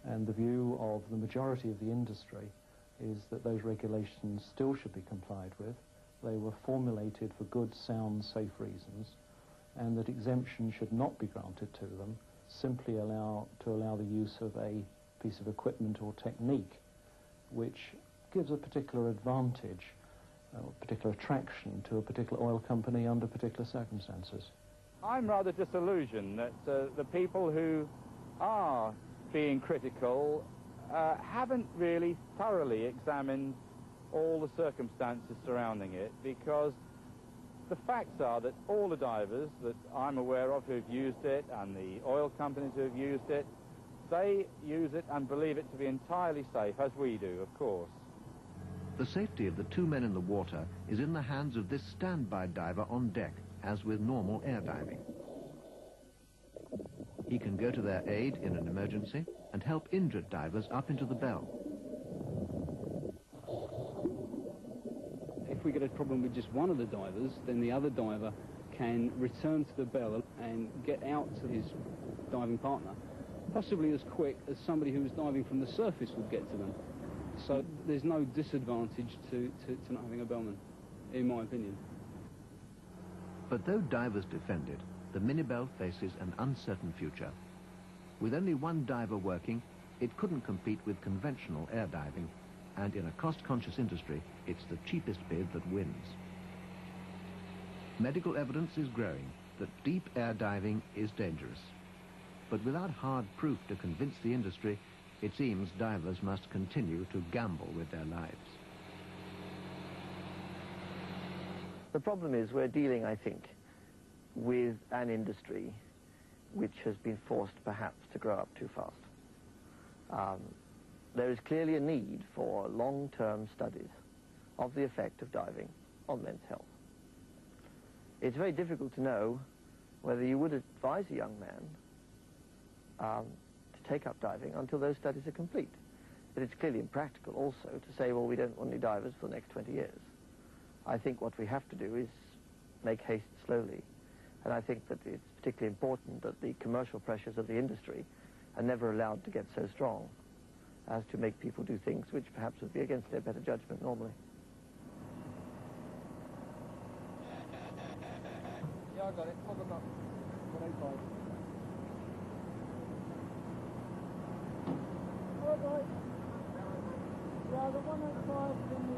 And the view of the majority of the industry is that those regulations still should be complied with. They were formulated for good, sound, safe reasons, and that exemption should not be granted to them, simply to allow the use of a piece of equipment or technique which gives a particular advantage, particular attraction to a particular oil company under particular circumstances. I'm rather disillusioned that the people who are being critical haven't really thoroughly examined all the circumstances surrounding it, because the facts are that all the divers that I'm aware of who've used it, and the oil companies who've used it, they use it and believe it to be entirely safe, as we do, of course. The safety of the two men in the water is in the hands of this standby diver on deck, as with normal air diving. He can go to their aid in an emergency and help injured divers up into the bell. If we get a problem with just one of the divers, then the other diver can return to the bell and get out to his diving partner, possibly as quick as somebody who was diving from the surface would get to them. So there's no disadvantage to not having a bellman, in my opinion. But though divers defend it, the minibell faces an uncertain future. With only one diver working, it couldn't compete with conventional air diving, and in a cost-conscious industry, it's the cheapest bid that wins. Medical evidence is growing that deep air diving is dangerous. But without hard proof to convince the industry, it seems divers must continue to gamble with their lives. The problem is we're dealing, I think, with an industry which has been forced perhaps to grow up too fast. There is clearly a need for long-term studies of the effect of diving on men's health. It's very difficult to know whether you would advise a young man to take up diving until those studies are complete. But it's clearly impractical also to say, well, we don't want any divers for the next 20 years. I think what we have to do is make haste slowly. And I think that it's particularly important that the commercial pressures of the industry are never allowed to get so strong as to make people do things which perhaps would be against their better judgment normally. Yeah, I got it. Hold on up. 185. All right. Yeah, the 185 in the